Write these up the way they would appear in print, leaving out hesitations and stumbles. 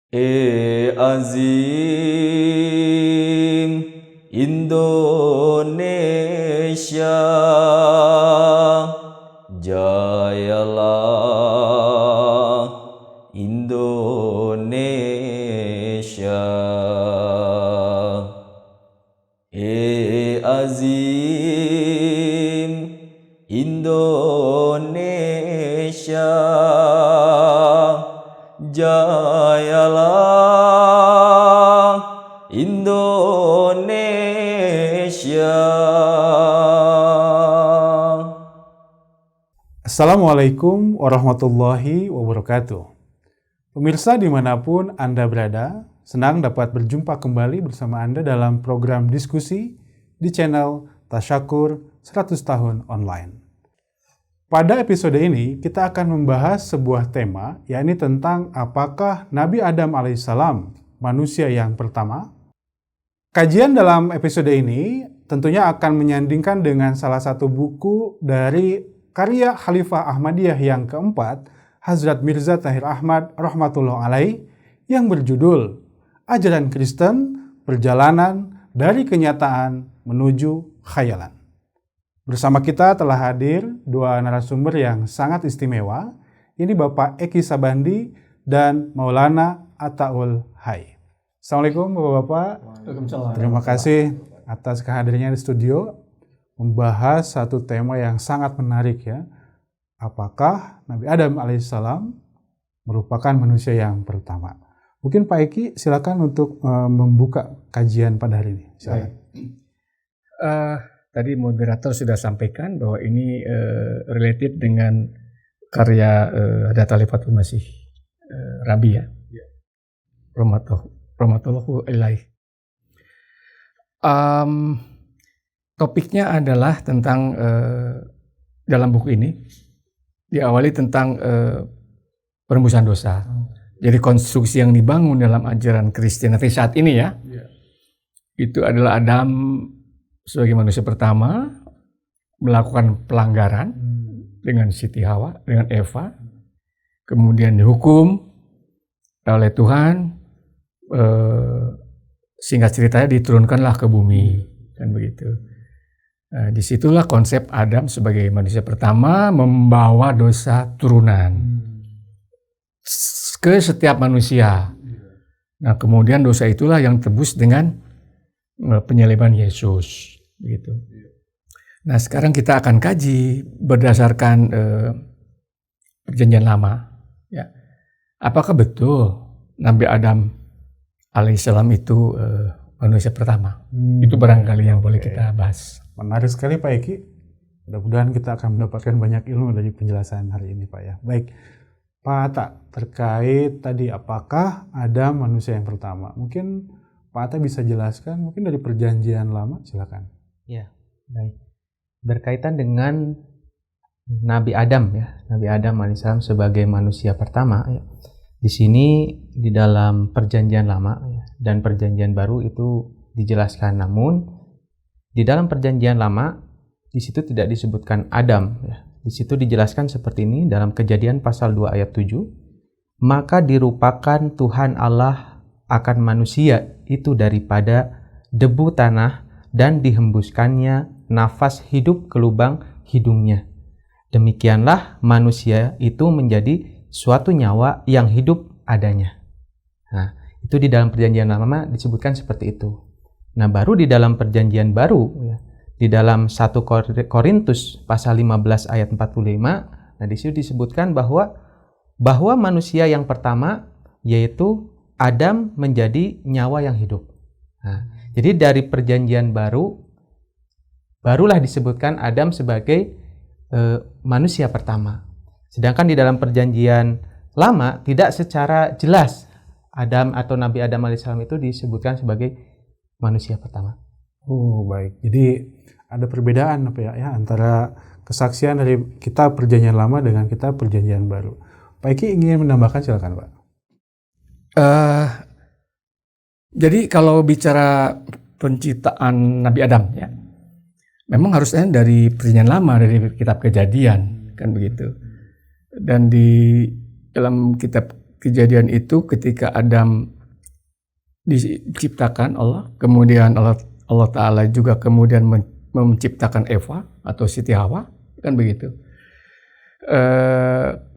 Azim Indonesia, jayalah Indonesia. Azim Indonesia, jayalah Indonesia. Assalamualaikum warahmatullahi wabarakatuh. Pemirsa dimanapun Anda berada, senang dapat berjumpa kembali bersama Anda dalam program diskusi di channel Tasyakur 100 Tahun Online. Pada episode ini, kita akan membahas sebuah tema, yakni tentang apakah Nabi Adam alaihissalam manusia yang pertama? Kajian dalam episode ini tentunya akan menyandingkan dengan salah satu buku dari karya Khalifah Ahmadiyah yang keempat, Hazrat Mirza Tahir Ahmad rahmatullah alaih, yang berjudul Ajaran Kristen, Perjalanan dari Kenyataan Menuju Khayalan. Bersama kita telah hadir dua narasumber yang sangat istimewa. Ini Bapak Eki Sabandi dan Maulana Ataul Hai. Assalamualaikum Bapak-Bapak. Waalaikumsalam. Terima kasih atas kehadirannya di studio membahas satu tema yang sangat menarik ya. Apakah Nabi Adam alaihissalam merupakan manusia yang pertama? Mungkin Pak Eki silakan untuk membuka kajian pada hari ini. Silakan. Tadi moderator sudah sampaikan bahwa ini related dengan karya Hadrat Khalifatul Masih Rabi ya. Rahmatullahu ilaih. Topiknya adalah tentang dalam buku ini diawali tentang penembusan dosa. Jadi konstruksi yang dibangun dalam ajaran Kristiani saat ini ya, itu adalah Adam sebagai manusia pertama melakukan pelanggaran dengan Siti Hawa, dengan Eva, kemudian dihukum oleh Tuhan, singkat ceritanya diturunkanlah ke bumi, kan begitu. Nah, disitulah konsep Adam sebagai manusia pertama membawa dosa turunan ke setiap manusia. Nah, kemudian dosa itulah yang tebus dengan penyaliban Yesus, begitu. Nah, sekarang kita akan kaji berdasarkan Perjanjian Lama. Ya, apakah betul Nabi Adam alaihissalam itu manusia pertama? Itu barangkali yang boleh kita bahas. Menarik sekali Pak Eki. Mudah-mudahan kita akan mendapatkan banyak ilmu dari penjelasan hari ini Pak ya. Baik, Pak Atta, terkait tadi apakah Adam manusia yang pertama? Mungkin Pak Atta bisa jelaskan mungkin dari Perjanjian Lama, silakan. Ya, baik. Berkaitan dengan Nabi Adam ya, Nabi Adam alaihissalam sebagai manusia pertama ya. Di sini di dalam Perjanjian Lama ya, dan Perjanjian Baru itu dijelaskan, namun di dalam Perjanjian Lama di situ tidak disebutkan Adam ya. Di situ dijelaskan seperti ini dalam Kejadian pasal 2 ayat 7. Maka dirupakan Tuhan Allah akan manusia itu daripada debu tanah dan dihembuskannya nafas hidup ke lubang hidungnya. Demikianlah manusia itu menjadi suatu nyawa yang hidup adanya. Nah, itu di dalam Perjanjian Lama disebutkan seperti itu. Nah, baru di dalam Perjanjian Baru ya, di dalam 1 Korintus pasal 15 ayat 45, nah di situ disebutkan bahwa manusia yang pertama yaitu Adam menjadi nyawa yang hidup. Nah, jadi dari Perjanjian Baru barulah disebutkan Adam sebagai manusia pertama. Sedangkan di dalam Perjanjian Lama tidak secara jelas Adam atau Nabi Adam alaihissalam itu disebutkan sebagai manusia pertama. Oh baik, jadi ada perbedaan apa ya antara kesaksian dari kitab Perjanjian Lama dengan kitab Perjanjian Baru. Pak Eki ingin menambahkan, silakan Pak. Jadi kalau bicara penciptaan Nabi Adam ya, memang harusnya dari Perjanjian Lama, dari kitab Kejadian, kan begitu. Dan di dalam kitab kejadian itu ketika Adam diciptakan Allah, kemudian Allah Ta'ala juga kemudian menciptakan Eva atau Siti Hawa, kan begitu.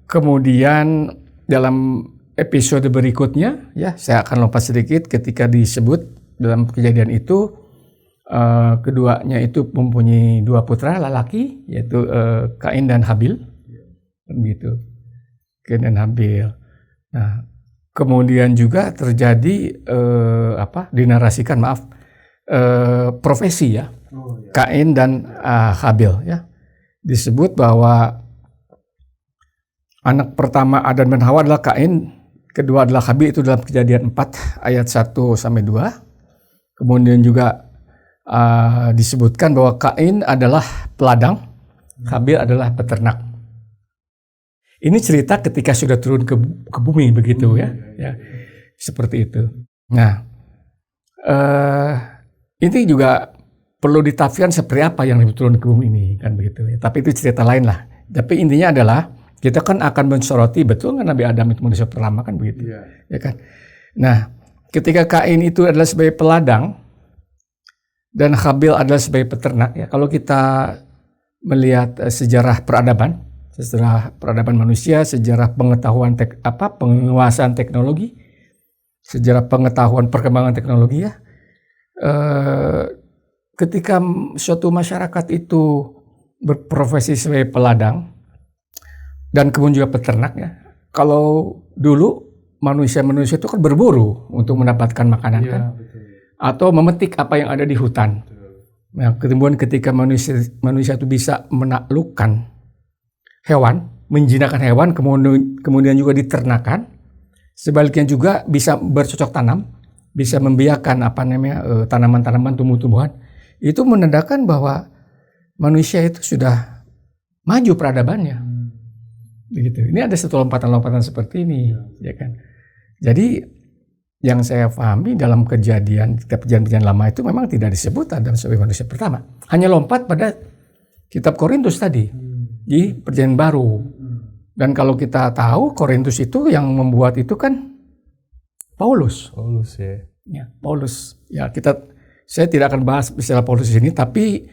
Kemudian dalam episode berikutnya, ya saya akan lompat sedikit ketika disebut dalam kejadian itu, keduanya itu mempunyai 2 putra lelaki, yaitu Kain dan Habil, begitu. Kain dan Habil. Nah, kemudian juga terjadi dinarasikan profesi ya, Kain dan Habil ya, disebut bahwa anak pertama Adam dan Hawa adalah Kain, kedua adalah Habil, itu dalam Kejadian 4 ayat 1 sampai 2. Kemudian juga disebutkan bahwa Kain adalah peladang, Habil adalah peternak. Ini cerita ketika sudah turun ke bumi begitu ya, seperti itu. Nah, ini juga perlu ditafsirkan seperti apa yang turun ke bumi ini, kan begitu ya. Tapi itu cerita lain lah. Tapi intinya adalah kita kan akan mensoroti, betul kan Nabi Adam itu manusia pertama, kan begitu, ya kan. Nah, ketika Kain itu adalah sebagai peladang dan Habil adalah sebagai peternak ya. Kalau kita melihat sejarah peradaban manusia, sejarah pengetahuan penguasaan teknologi, sejarah pengetahuan perkembangan teknologi ya. Ketika suatu masyarakat itu berprofesi sebagai peladang dan kemudian juga peternak ya. Kalau dulu manusia itu kan berburu untuk mendapatkan makanan kan, atau memetik apa yang ada di hutan. Nah, kemudian ketika manusia itu bisa menaklukkan hewan, menjinakkan hewan, kemudian juga diternakan. Sebaliknya juga bisa bercocok tanam, bisa membiarkan tanaman-tanaman, tumbuh-tumbuhan. Itu menandakan bahwa manusia itu sudah maju peradabannya. Begitu. Ini ada satu lompatan-lompatan seperti ini, ya kan. Jadi yang saya pahami dalam kitab perjanjian lama itu memang tidak disebut Adam sebagai manusia pertama. Hanya lompat pada kitab Korintus tadi di perjanjian baru. Dan kalau kita tahu Korintus itu yang membuat itu kan Paulus ya. Paulus ya, saya tidak akan bahas istilah Paulus di sini, tapi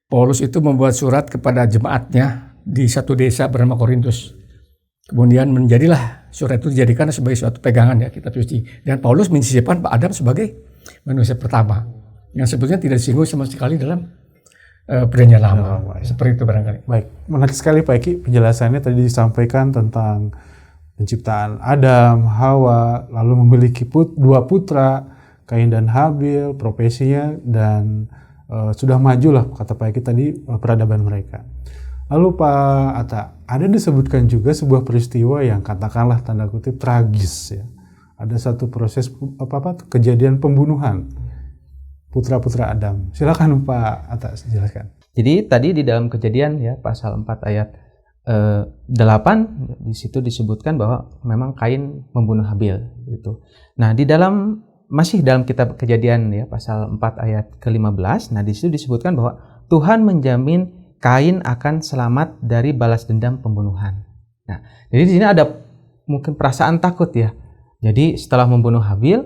Paulus itu membuat surat kepada jemaatnya di satu desa bernama Korintus. Kemudian menjadilah surat itu dijadikan sebagai suatu pegangan ya, kitab suci. Dan Paulus mensisipkan Pak Adam sebagai manusia pertama, yang sebetulnya tidak disinggung sama sekali dalam perjanjian lama. Seperti itu barangkali. Baik, menarik sekali Pak Eki penjelasannya tadi disampaikan tentang penciptaan Adam, Hawa, lalu memiliki 2 putra, Kain dan Habil, profesinya, dan sudah majulah kata Pak Eki tadi peradaban mereka. Lalu Pak Atta, ada disebutkan juga sebuah peristiwa yang katakanlah tanda kutip tragis ya. Ada satu proses kejadian pembunuhan putra-putra Adam. Silakan Pak Atta jelaskan. Jadi tadi di dalam Kejadian ya pasal 4 ayat 8 di situ disebutkan bahwa memang Kain membunuh Habil gitu. Nah, masih dalam kitab Kejadian ya pasal 4 ayat ke-15, nah di situ disebutkan bahwa Tuhan menjamin Kain akan selamat dari balas dendam pembunuhan. Nah, jadi di sini ada mungkin perasaan takut ya. Jadi setelah membunuh Habil,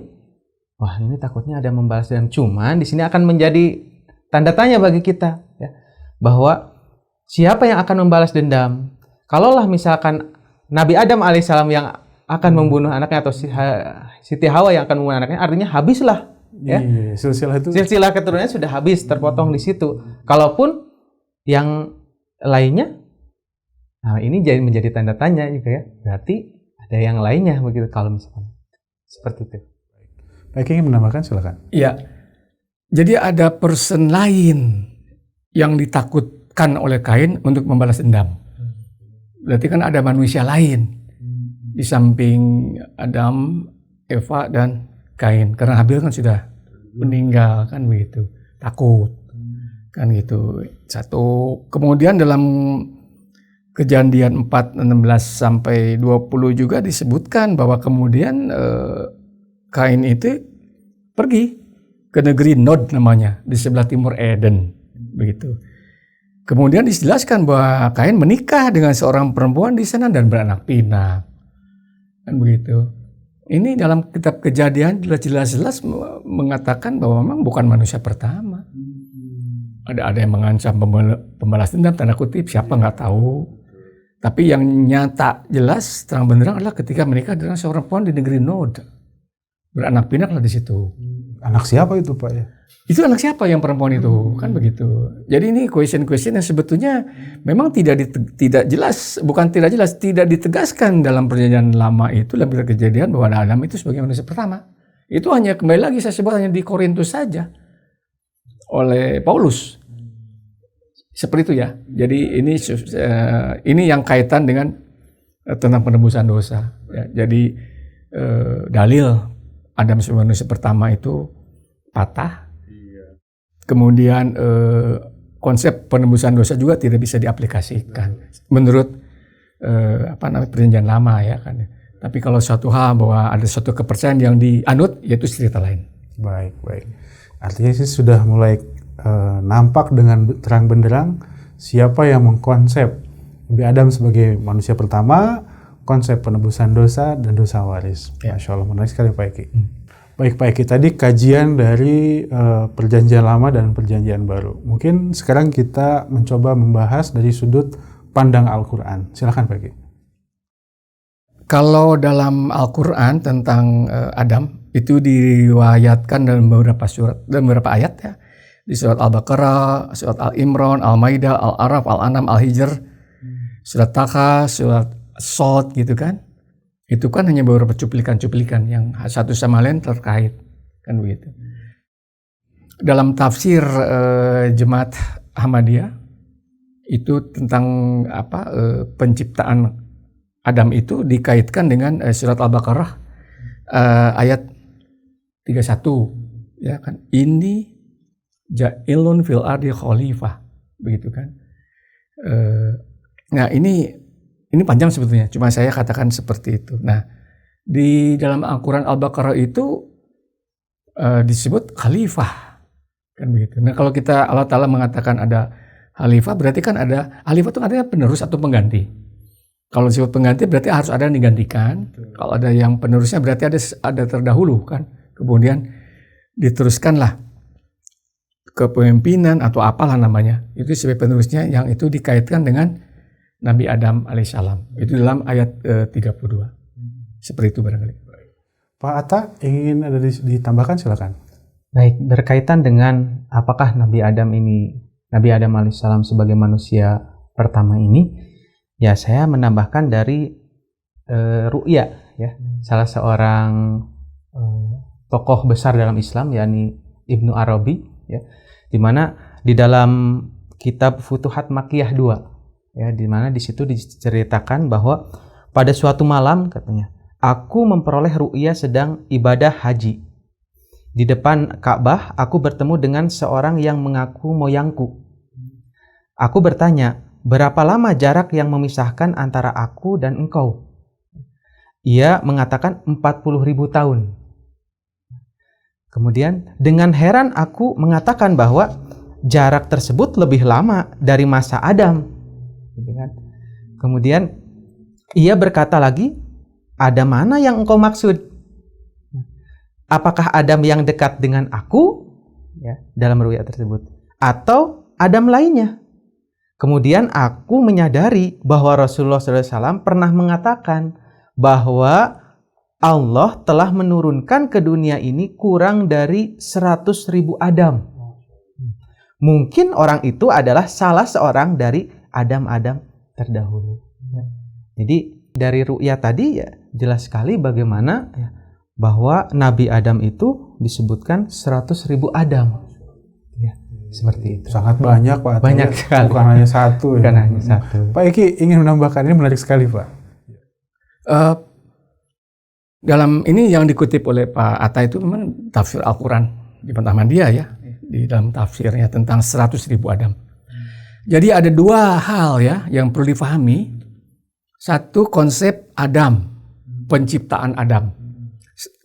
wah ini takutnya ada membalas dendam. Cuman di sini akan menjadi tanda tanya bagi kita ya, bahwa siapa yang akan membalas dendam? Kalaulah misalkan Nabi Adam alaihissalam yang akan membunuh anaknya, atau Siti Hawa yang akan membunuh anaknya, artinya habislah ya. Silsilah keturunannya sudah habis, terpotong di situ. Kalaupun yang lainnya, nah ini menjadi tanda tanya juga ya. Berarti ada yang lainnya begitu kalau misalkan seperti itu. Baik, ingin menambahkan silakan. Iya. Jadi ada person lain yang ditakutkan oleh Kain untuk membalas dendam. Berarti kan ada manusia lain di samping Adam, Eva dan Kain. Karena Habil kan sudah meninggal kan begitu. Takut. Kan gitu. Satu. Kemudian dalam Kejadian 4 16 sampai 20 juga disebutkan bahwa kemudian Kain itu pergi ke negeri Nod namanya, di sebelah timur Eden begitu. Kemudian dijelaskan bahwa Kain menikah dengan seorang perempuan di sana dan beranak pinak. kan begitu. Ini dalam kitab Kejadian jelas-jelas mengatakan bahwa memang bukan manusia pertama. Ada yang mengancam pembalas dendam, tanda kutip, siapa nggak tahu. Tapi yang nyata jelas terang benderang adalah ketika mereka adalah seorang perempuan di negeri Nod, beranak pinaklah di situ. Anak siapa itu Pak ya? Itu anak siapa yang perempuan itu, kan begitu. Jadi ini question yang sebetulnya memang tidak jelas, bukan tidak jelas, tidak ditegaskan dalam perjanjian lama itu, dalam Kejadian bahwa Adam itu sebagai manusia pertama. Itu hanya kembali lagi saya sebut hanya di Korintus saja oleh Paulus. Seperti itu ya. Jadi ini yang kaitan dengan tentang penebusan dosa. Ya, jadi dalil Adam sebagai manusia pertama itu patah. Kemudian konsep penebusan dosa juga tidak bisa diaplikasikan menurut perjanjian lama ya kan. Tapi kalau suatu hal bahwa ada suatu kepercayaan yang dianut, yaitu cerita lain. Baik. Artinya sih sudah mulai nampak dengan terang benderang siapa yang mengkonsep Nabi Adam sebagai manusia pertama, konsep penebusan dosa dan dosa waris. Ya. Masya Allah, menarik sekali Pak Eki. Baik Pak Eki, tadi kajian dari perjanjian lama dan perjanjian baru. Mungkin sekarang kita mencoba membahas dari sudut pandang Al-Quran. Silakan Pak Eki. Kalau dalam Al-Quran tentang Adam, itu diriwayatkan dalam beberapa surat, dalam beberapa ayat ya. Di surat Al-Baqarah, surat Al-Imran, Al-Maidah, Al-Araf, Al-An'am, Al-Hijr, surat Taha, surat Shad gitu kan. Itu kan hanya beberapa cuplikan-cuplikan yang satu sama lain terkait, kan begitu. Dalam tafsir Jemaat Ahmadiyah itu tentang penciptaan Adam itu dikaitkan dengan surat Al-Baqarah ayat 31 ya kan. Ini ja'ilun fil ardi khalifah, begitu kan. Nah ini panjang sebetulnya, cuma saya katakan seperti itu. Nah di dalam Al-Quran Al-Baqarah itu disebut khalifah, kan begitu. Nah kalau kita Allah Ta'ala mengatakan ada khalifah, berarti kan ada khalifah itu artinya penerus atau pengganti. Kalau disebut pengganti berarti harus ada yang digantikan. Kalau ada yang penerusnya berarti ada terdahulu kan. Kemudian diteruskanlah kepemimpinan atau apalah namanya, itu sebagai penerusnya, yang itu dikaitkan dengan Nabi Adam alaihissalam. Itu dalam ayat 32. Seperti itu barangkali. Pak Atta ingin ada ditambahkan, silakan. Baik, berkaitan dengan apakah Nabi Adam alaihissalam sebagai manusia pertama ini, ya saya menambahkan dari ru'ya ya, salah seorang tokoh besar dalam Islam, yakni Ibnu Arabi ya, di mana di dalam kitab Futuhat Makkiyah 2 ya, di mana di situ diceritakan bahwa pada suatu malam katanya, aku memperoleh ru'ya sedang ibadah haji. Di depan Ka'bah aku bertemu dengan seorang yang mengaku moyangku. Aku bertanya, berapa lama jarak yang memisahkan antara aku dan engkau? Ia mengatakan 40.000 tahun. Kemudian dengan heran aku mengatakan bahwa jarak tersebut lebih lama dari masa Adam. Kemudian ia berkata lagi, Adam mana yang engkau maksud? Apakah Adam yang dekat dengan aku? Ya, dalam ru'ya tersebut. Atau Adam lainnya? Kemudian aku menyadari bahwa Rasulullah SAW pernah mengatakan bahwa Allah telah menurunkan ke dunia ini kurang dari 100.000 Adam. Mungkin orang itu adalah salah seorang dari Adam-Adam terdahulu. Jadi dari ru'ya tadi ya jelas sekali bagaimana ya, bahwa Nabi Adam itu disebutkan 100.000 Adam. Ya, seperti itu. Sangat banyak Pak. Banyak sekali. Bukan hanya satu. Bukan hanya satu. Pak Eki ingin menambahkan, ini menarik sekali Pak. Dalam ini yang dikutip oleh Pak Atta itu memang tafsir Al-Quran di Ahmadiyah ya, di dalam tafsirnya tentang 100.000 Adam. Jadi ada dua hal ya yang perlu difahami. Satu, konsep Adam, penciptaan Adam.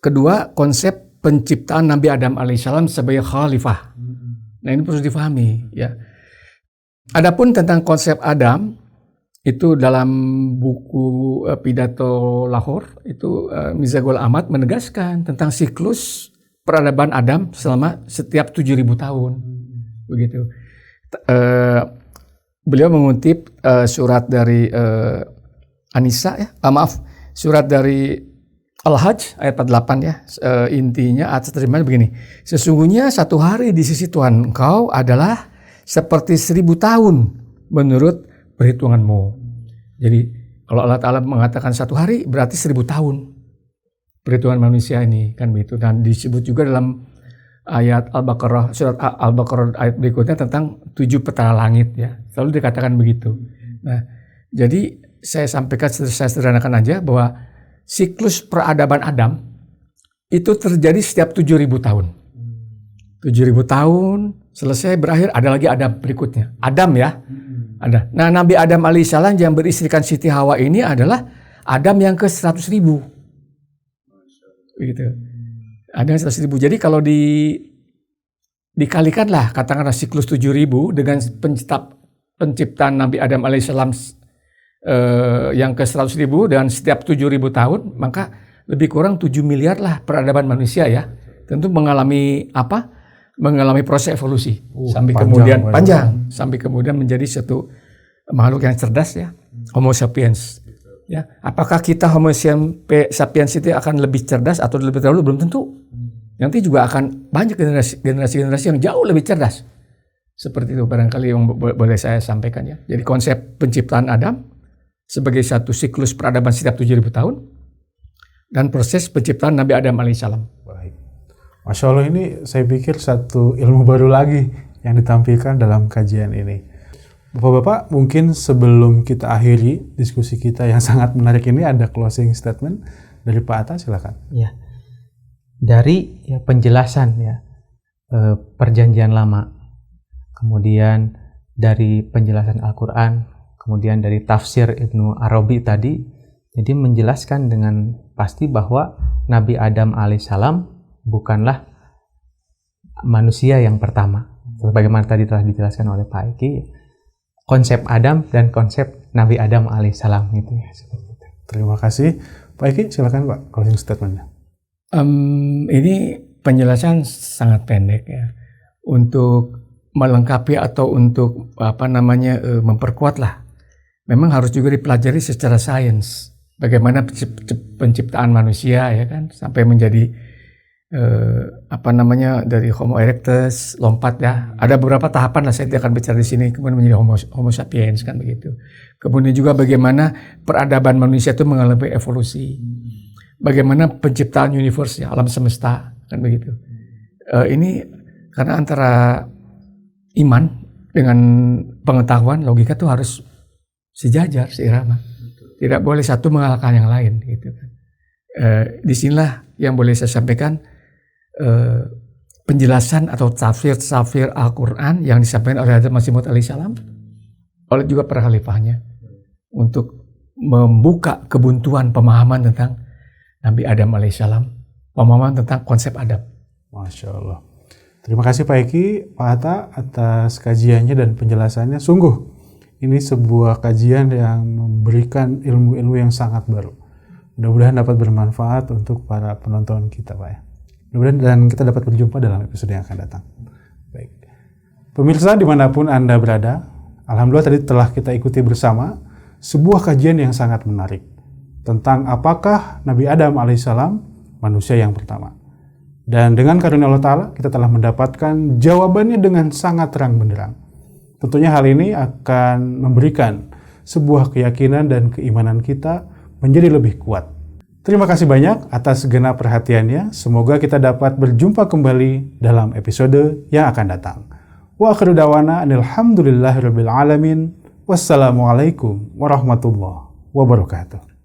Kedua, konsep penciptaan Nabi Adam alaihissalam sebagai khalifah. Nah ini perlu difahami ya. Adapun tentang konsep Adam itu dalam buku pidato Lahore itu Mirza Ghulam Ahmad menegaskan tentang siklus peradaban Adam selama setiap 7.000 tahun. Begitu. Beliau mengutip surat dari An-Nisa surat dari Al-Hajj ayat 48 ya. Intinya atas terjemahannya begini. Sesungguhnya satu hari di sisi Tuhan engkau adalah seperti 1.000 tahun menurut perhitunganmu. Jadi kalau Allah Ta'ala mengatakan satu hari berarti 1.000 tahun perhitungan manusia ini kan begitu. Dan disebut juga dalam ayat Al-Baqarah, surat Al-Baqarah ayat berikutnya tentang 7 petala langit ya. Selalu dikatakan begitu. Nah, jadi saya sampaikan, saya sederhanakan aja bahwa siklus peradaban Adam itu terjadi setiap 7.000 tahun. 7.000 tahun selesai berakhir, ada lagi Adam berikutnya. Adam ya. Ada. Nah, Nabi Adam alaihissalam yang beristrikan Siti Hawa ini adalah Adam yang ke 100.000. Begitu. Ada 100.000. Jadi kalau dikalikanlah katakanlah siklus 7.000 dengan penciptaan Nabi Adam alaihissalam yang ke 100.000 dan setiap 7.000 tahun, maka lebih kurang 7 miliar lah peradaban manusia ya. Tentu mengalami apa? Mengalami proses evolusi sampai kemudian panjang sampai kemudian menjadi satu makhluk yang cerdas ya, Homo sapiens. Ya, apakah kita Homo sapiens itu akan lebih cerdas atau lebih dahulu belum tentu. Nanti juga akan banyak generasi yang jauh lebih cerdas. Seperti itu barangkali yang boleh saya sampaikan ya. Jadi konsep penciptaan Adam sebagai satu siklus peradaban setiap 7.000 tahun dan proses penciptaan Nabi Adam alaihissalam. Baik. Masya Allah, ini saya pikir satu ilmu baru lagi yang ditampilkan dalam kajian ini. Bapak-bapak, mungkin sebelum kita akhiri diskusi kita yang sangat menarik ini, ada closing statement dari Pak Atta, silakan. Ya, dari penjelasan perjanjian lama, kemudian dari penjelasan Al-Quran, kemudian dari tafsir Ibnu Arabi tadi, jadi menjelaskan dengan pasti bahwa Nabi Adam alaihissalam bukanlah manusia yang pertama. Sebagaimana tadi telah dijelaskan oleh Pak Eki, konsep Adam dan konsep Nabi Adam alaihissalam gitu ya. Terima kasih. Pak Eki, silakan Pak, closing statement-nya. Ini penjelasan sangat pendek ya. Untuk melengkapi atau untuk memperkuat lah. Memang harus juga dipelajari secara sains. Bagaimana penciptaan manusia ya kan sampai menjadi dari Homo erectus lompat ya. Ada beberapa tahapan lah, saya tidak akan bicara di sini, kemudian menjadi Homo sapiens kan begitu. Kemudian juga bagaimana peradaban manusia itu mengalami evolusi. Bagaimana penciptaan universe ya, alam semesta kan begitu. Ini karena antara iman dengan pengetahuan, logika itu harus sejajar, seirama. Tidak boleh satu mengalahkan yang lain gitu kan. Disinilah yang boleh saya sampaikan penjelasan atau tafsir Al-Quran yang disampaikan oleh Hazrat Masih Maud alaihissalam oleh juga para khalifahnya untuk membuka kebuntuan pemahaman tentang Nabi Adam alaihissalam, pemahaman tentang konsep Adam. Masya Allah. Terima kasih Pak Eki, Pak Atta atas kajiannya dan penjelasannya. Sungguh ini sebuah kajian yang memberikan ilmu-ilmu yang sangat baru. Mudah-mudahan dapat bermanfaat untuk para penonton kita Pak ya. Mudah-mudahan dan kita dapat berjumpa dalam episode yang akan datang. Baik. Pemirsa dimanapun Anda berada, alhamdulillah tadi telah kita ikuti bersama sebuah kajian yang sangat menarik tentang apakah Nabi Adam alaihissalam manusia yang pertama. Dan dengan karunia Allah Ta'ala kita telah mendapatkan jawabannya dengan sangat terang benderang. Tentunya hal ini akan memberikan sebuah keyakinan dan keimanan kita menjadi lebih kuat. Terima kasih banyak atas segenap perhatiannya. Semoga kita dapat berjumpa kembali dalam episode yang akan datang. Wa akhiru da'wana alhamdulillahirabbil alamin. Wassalamualaikum warahmatullahi wabarakatuh.